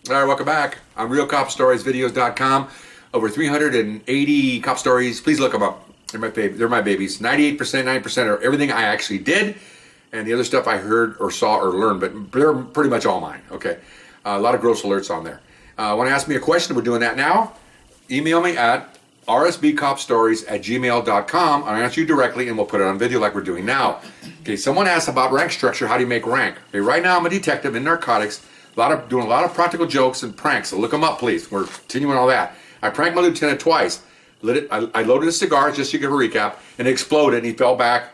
All right, welcome back. I'm RealCopStoriesVideos.com. Over 380 cop stories. Please look them up. They're my babies. 98%, 9% are everything I actually did, and the other stuff I heard or saw or learned, but they're pretty much all mine. Okay, a lot of gross alerts on there. Want to ask me a question? We're doing that now. Email me at rsbcopstories@gmail.com. I'll answer you directly, and we'll put it on video like we're doing now. Okay, someone asked about rank structure. How do you make rank? Okay, right now I'm a detective in narcotics. Doing a lot of practical jokes and pranks. So look them up, please. We're continuing all that. I pranked my lieutenant twice. I loaded a cigar, just to give a recap, and it exploded, and he fell back.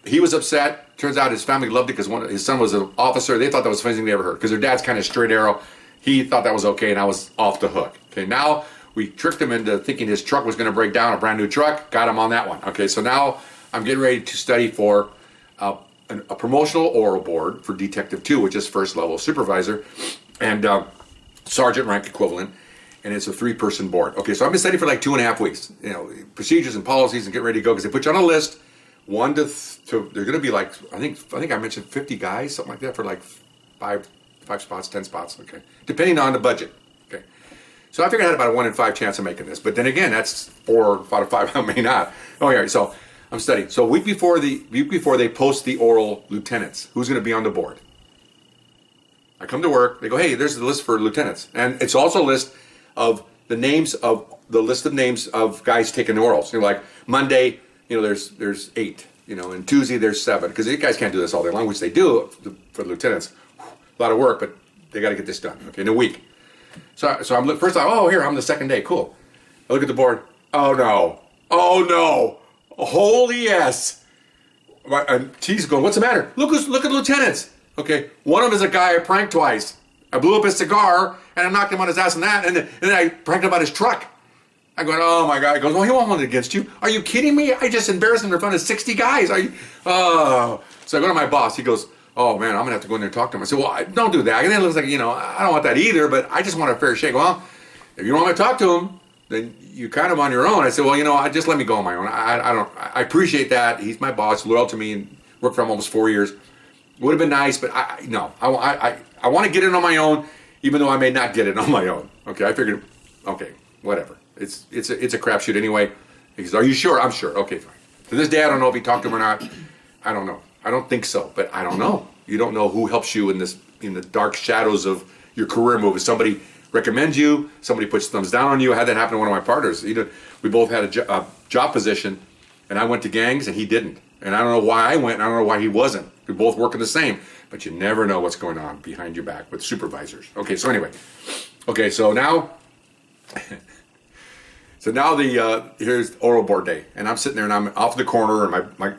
He was upset. Turns out his family loved it because his son was an officer. They thought that was the funniest thing they ever heard because their dad's kind of straight arrow. He thought that was okay, and I was off the hook. Okay, now we tricked him into thinking his truck was going to break down, a brand new truck. Got him on that one. Okay, so now I'm getting ready to study for a promotional oral board for Detective 2, which is first level supervisor and sergeant rank equivalent, and it's a 3-person board. Okay, so I've been studying for like 2.5 weeks. You know, procedures and policies and get ready to go because they put you on a list. They're going to be like I think I mentioned 50 guys, something like that, for like five spots, 10 spots. Okay, depending on the budget. Okay, so I figured I had about a 1 in 5 chance of making this, but then again, that's 4 out of 5 I may not. Oh yeah, so I'm studying. So a week before they post the oral lieutenants, who's going to be on the board? I come to work. They go, hey, there's the list for lieutenants, and it's also a list of the names of guys taking the orals. You know, like Monday, you know, there's 8. You know, and Tuesday there's 7 because these guys can't do this all day long, which they do for the lieutenants. A lot of work, but they got to get this done. Okay, in a week. So I'm first time. Oh, here I'm the second day. Cool. I look at the board. Oh no. Oh no. Holy yes. And T's going, what's the matter? Look at the lieutenants. Okay, one of them is a guy I pranked twice. I blew up his cigar and I knocked him on his ass and that, and then I pranked him about his truck. I go, oh my God. He goes, well, he won't hold it against you. Are you kidding me? I just embarrassed him in front of 60 guys. So I go to my boss. He goes, oh man, I'm gonna have to go in there and talk to him. I said, well, don't do that. And then it looks like, you know, I don't want that either, but I just want a fair shake. Well, if you don't want me to talk to him, then you kind of on your own. I said, well, you know, just let me go on my own. I appreciate that. He's my boss, loyal to me, and worked for him almost 4 years. Would have been nice, but I want to get it on my own, even though I may not get it on my own. Okay, I figured, okay, whatever. It's a crapshoot anyway. He goes, are you sure? I'm sure. Okay, fine. To this day, I don't know if he talked to him or not. I don't know. I don't think so, but I don't know. You don't know who helps you in the dark shadows of your career move. If somebody recommends you, somebody puts thumbs down on you. I had that happen to one of my partners. We both had a job position, and I went to gangs, and he didn't. And I don't know why I went, and I don't know why he wasn't. We're both working the same, but you never know what's going on behind your back with supervisors. Okay, so anyway. Okay, so now... So now here's oral board day, and I'm sitting there, and I'm off the corner, and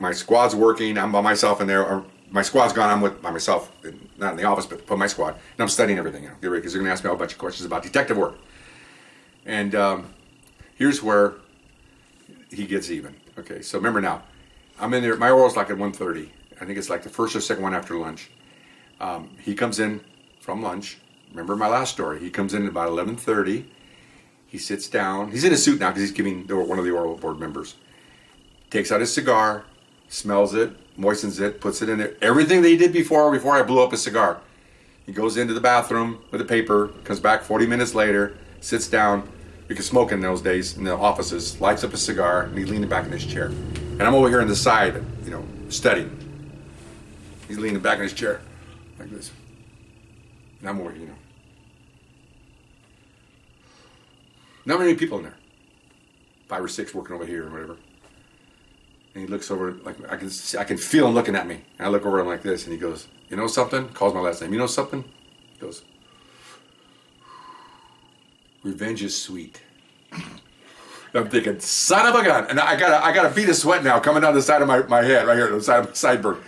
my squad's working. I'm by myself in there. Or my squad's gone. I'm by myself, not in the office, but my squad, and I'm studying everything. Get ready, because they're going to ask me a whole bunch of questions about detective work. And here's where he gets even. Okay, so remember now, I'm in there. My oral's like at 1:30. I think it's like the first or second one after lunch. He comes in from lunch. Remember my last story. He comes in at about 11:30. He sits down. He's in a suit now because he's giving one of the oral board members. Takes out his cigar, smells it, moistens it, puts it in there. Everything that he did before I blew up his cigar. He goes into the bathroom with a paper, comes back 40 minutes later, sits down. You could smoke in those days in the offices, lights up a cigar, and he's leaning back in his chair. And I'm over here on the side, you know, studying. He's leaning back in his chair like this. And I'm over here, you know. Not many people in there. 5 or 6 working over here or whatever. And he looks over, like I can feel him looking at me. And I look over at him like this, and he goes, you know something? Calls my last name. You know something? He goes, revenge is sweet. I'm thinking, son of a gun. And I got a bead of sweat now coming down the side of my head, right here, the side of my sideburn.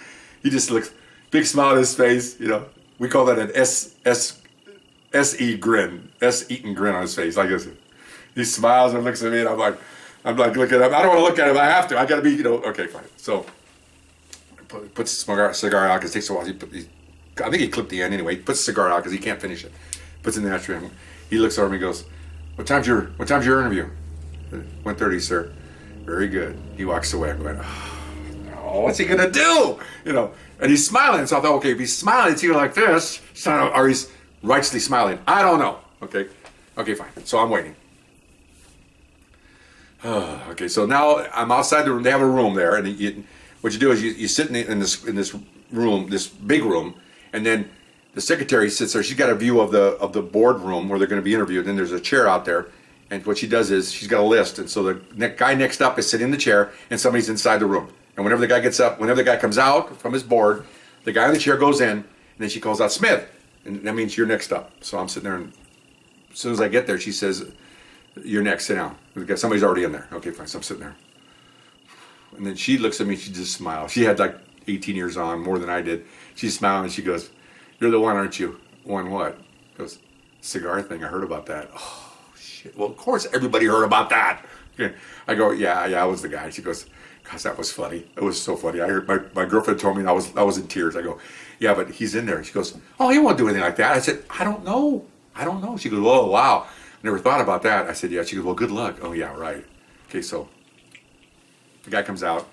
He just looks, big smile on his face, you know. We call that an S-E grin. S-eaten grin on his face, like this. He smiles and looks at me, and I'm like looking at him. I don't want to look at him. I have to. I got to be, you know. Okay, fine. So, puts the cigar out because it takes a while. I think he clipped the end anyway. He puts the cigar out because he can't finish it. Puts it in the ashtray. He looks over me and goes, "What time's your interview?" 1:30, sir. Very good. He walks away. I'm going, oh, what's he gonna do? You know. And he's smiling. So I thought, okay, if he's smiling, it's either like this, or he's righteously smiling. I don't know. Okay. Okay, fine. So I'm waiting. Okay, so now I'm outside the room. They have a room there, and what you do is you sit in this room, this big room, and then the secretary sits there. She's got a view of the board room where they're going to be interviewed. And then there's a chair out there, and what she does is she's got a list, and so the guy next up is sitting in the chair, and somebody's inside the room. And whenever the guy gets up, whenever the guy comes out from his board, the guy in the chair goes in, and then she calls out Smith, and that means you're next up. So I'm sitting there, and as soon as I get there, she says, "You're next. Sit down." Somebody's already in there. Okay, fine. So I'm sitting there. And then she looks at me. She just smiles. She had like 18 years on, more than I did. She smiled and she goes, "You're the one, aren't you?" "One what?" Goes, "Cigar thing. I heard about that." Oh, shit. Well, of course everybody heard about that. Okay. I go, yeah, I was the guy. She goes, "Gosh, that was funny. It was so funny. I heard my girlfriend told me and I was in tears." I go, "Yeah, but he's in there." She goes, "Oh, he won't do anything like that." I said, "I don't know. She goes, "Oh, wow. Never thought about that." I said, "Yeah." She goes, "Well, good luck." "Oh, yeah, right." Okay, so the guy comes out.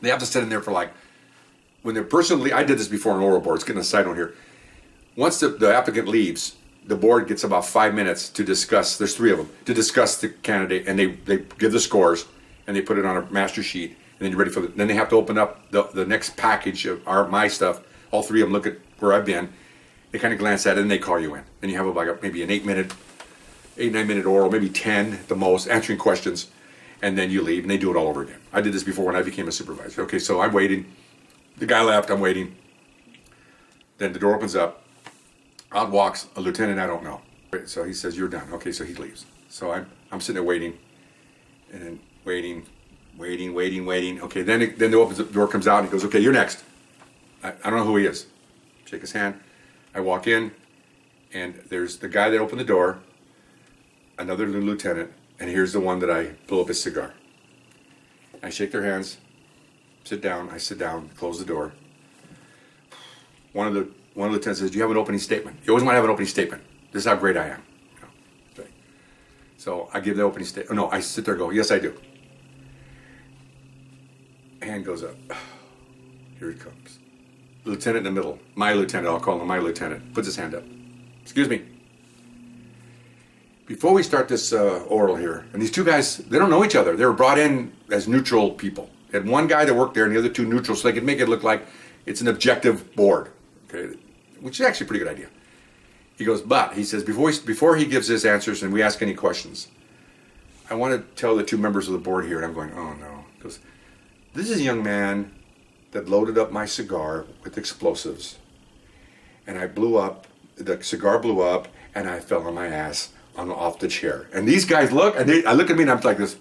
They have to sit in there for like, when the person I did this before on oral board. It's getting a side note here. Once the applicant leaves, the board gets about 5 minutes to discuss, there's 3 of them, to discuss the candidate, and they give the scores, and they put it on a master sheet, and then you're ready for then they have to open up the next package of my stuff. All 3 of them look at where I've been. They kind of glance at it, and they call you in. And you have maybe an 8-9 minute oral, maybe 10 at the most, answering questions, and then you leave, and they do it all over again. I did this before when I became a supervisor. Okay, so I'm waiting. The guy left, I'm waiting. Then the door opens up. Out walks a lieutenant I don't know. So he says, "You're done." Okay, so he leaves. So I'm sitting there waiting, and then waiting. Okay, then the door comes out, and he goes, "Okay, you're next." I don't know who he is. Shake his hand. I walk in, and there's the guy that opened the door, another lieutenant, and here's the one that I blow up his cigar. I shake their hands, sit down, I sit down, close the door. One of the lieutenants says, "Do you have an opening statement?" You always want to have an opening statement. This is how great I am. Okay. So I give the opening statement. Oh, no, I sit there and go, "Yes, I do." Hand goes up. Here he comes. Lieutenant in the middle. My lieutenant, I'll call him my lieutenant. Puts his hand up. "Excuse me. Before we start this oral here," and these 2 guys, they don't know each other. They were brought in as neutral people. They had 1 guy that worked there and the other 2 neutral, so they could make it look like it's an objective board, okay, which is actually a pretty good idea. He goes, "But," he says, before he gives his answers and we ask any questions, "I want to tell the 2 members of the board here," and I'm going, "Oh no." He goes, "This is a young man that loaded up my cigar with explosives, and the cigar blew up, and I fell on my ass off the chair." And these guys look, and I look at me and I'm like this,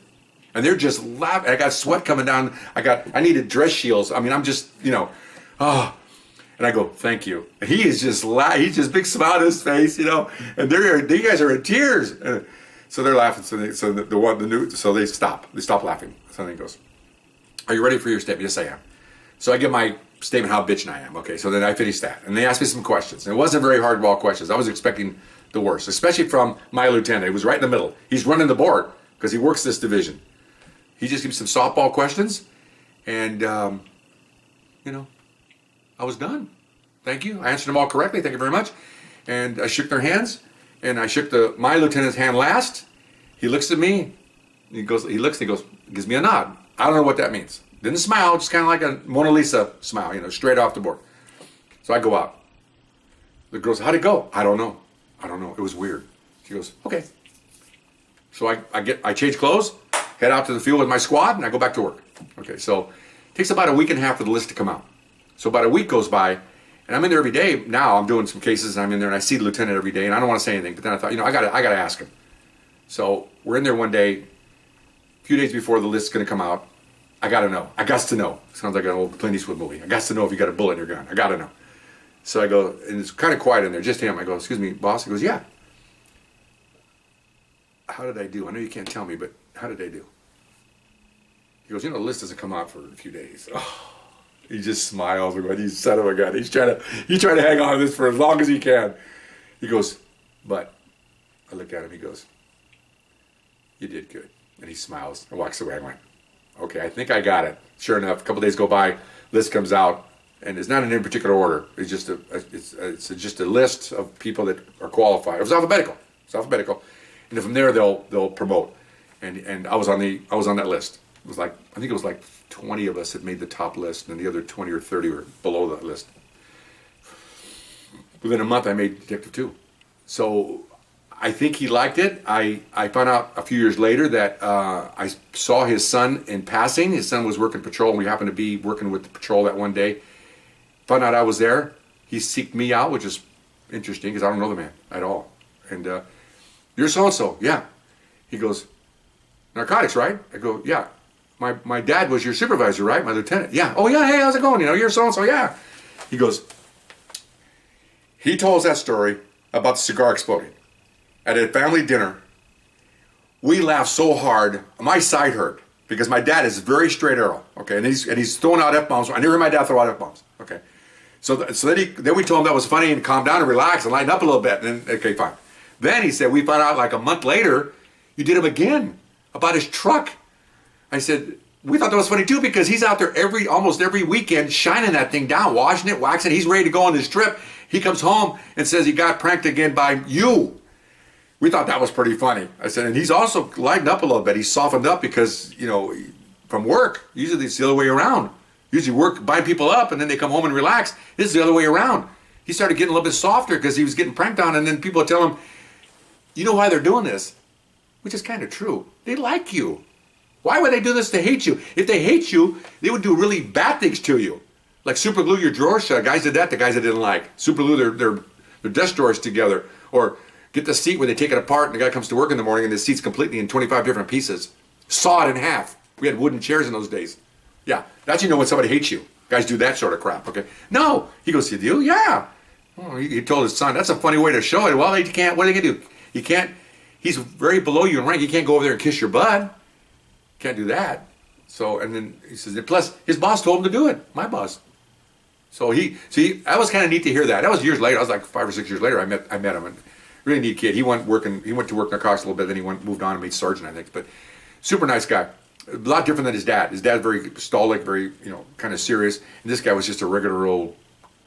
and they're just laughing. I got sweat coming down. I needed dress shields. I mean, I'm just, and I go, "Thank you." And he is just he's just big smile on his face, and they guys are in tears. So they're laughing. So they stop. They stop laughing. So then he goes, "Are you ready for your statement?" "Yes, I am." So I give my statement how bitchin' I am. Okay, so then I finish that. And they asked me some questions. And it wasn't very hardball questions. I was expecting the worst, especially from my lieutenant. He was right in the middle. He's running the board because he works this division. He just gives some softball questions, and I was done. "Thank you. I answered them all correctly. Thank you very much." And I shook their hands, and I shook my lieutenant's hand last. He looks at me. He gives me a nod. I don't know what that means. Didn't smile, just kind of like a Mona Lisa smile, straight off the board. So I go out. The girl says, "How'd it go?" "I don't know. It was weird." She goes, "Okay." So I change clothes, head out to the field with my squad, and I go back to work. Okay, so it takes about a week and a half for the list to come out. So about a week goes by, and I'm in there every day. Now I'm doing some cases, and I'm in there, and I see the lieutenant every day, and I don't want to say anything, but then I thought, I gotta ask him. So we're in there one day, a few days before the list is going to come out. I gotta know. I got to know. Sounds like an old Clint Eastwood movie. I got to know if you got a bullet in your gun. I gotta know. So I go, and it's kind of quiet in there, just him. I go, "Excuse me, boss." He goes, "Yeah." "How did I do? I know you can't tell me, but how did I do?" He goes, "The list doesn't come out for a few days." Oh, he just smiles. You son of a gun. He's trying to hang on to this for as long as he can. He goes, "But," I look at him. He goes, "You did good." And he smiles and walks away. I went, "Okay, I think I got it." Sure enough, a couple days go by, list comes out. and it's not in any particular order. It's just it's just a list of people that are qualified. It was alphabetical. It's alphabetical, and then from there they'll promote. And I was on that list. It was like, I think it was like 20 of us that made the top list, and the other 20 or 30 were below that list. Within a month, I made Detective 2. So I think he liked it. I found out a few years later that I saw his son in passing. His son was working patrol, and we happened to be working with the patrol that one day. Found out I was there. He seeked me out, which is interesting because I don't know the man at all. And you're so-and-so, yeah. He goes, narcotics, right? I go, yeah. My dad was your supervisor, right? My lieutenant. Yeah. Oh, yeah. Hey, how's it going? You know, you're so-and-so. Yeah. He goes, he told us that story about the cigar exploding at a family dinner. We laughed so hard, my side hurt because my dad is very straight arrow. Okay, and he's throwing out F-bombs. I never heard my dad throw out F-bombs. Okay, so then we told him that was funny and calm down and relax and lighten up a little bit. And then, okay, fine. Then he said we found out like a month later you did him again about his truck. I said, we thought that was funny too because he's out there almost every weekend shining that thing down, washing it, waxing it. He's ready to go on this trip. He comes home and says he got pranked again by you. We thought that was pretty funny. I said, and he's also lightened up a little bit. He's softened up because, you know, from work. Usually it's the other way around. Usually work, bind people up and then they come home and relax. This is the other way around. He started getting a little bit softer because he was getting pranked on, and then people tell him, you know why they're doing this? Which is kind of true. They like you. Why would they do this to hate you? If they hate you, they would do really bad things to you. Like super glue your drawers shut. Guys did that to guys that didn't like. Super glue their desk drawers together. Or get the seat where they take it apart and the guy comes to work in the morning and the seat's completely in 25 different pieces. Saw it in half. We had wooden chairs in those days. Yeah, that's, you know, when somebody hates you. Guys do that sort of crap, okay? No. He goes, you do? Yeah. Oh, he told his son, that's a funny way to show it. Well, he can't, what are they going to do? He can't, he's very below you in rank. He can't go over there and kiss your butt. Can't do that. So, and then he says, plus his boss told him to do it. My boss. So that was kind of neat to hear that. That was years later. I was like 5 or 6 years later. I met him, and really neat kid. He went to work narcotics a little bit. Then he moved on and made sergeant, I think. But super nice guy. A lot different than his dad. His dad's very stoic, very, you know, kind of serious. And this guy was just a regular old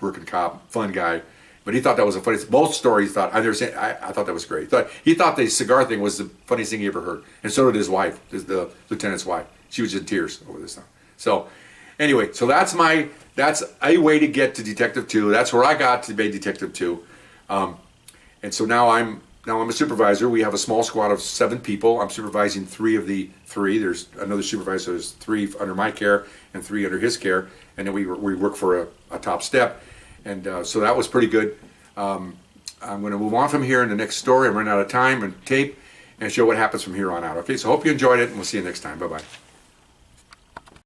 working cop, fun guy. But he thought that was a funny. Both stories. I thought that was great. He thought the cigar thing was the funniest thing he ever heard, and so did his wife, the lieutenant's wife. She was in tears over this stuff. So, anyway, so that's a way to get to Detective 2. That's where I got to be Detective 2, and so now I'm a supervisor. We have a small squad of 7 people. I'm supervising 3 of the 3. There's another supervisor. There's 3 under my care and 3 under his care, and then we work for a top step. And so that was pretty good. I'm going to move on from here in the next story. I'm running out of time and tape and show what happens from here on out. Okay, so hope you enjoyed it, and we'll see you next time. Bye-bye.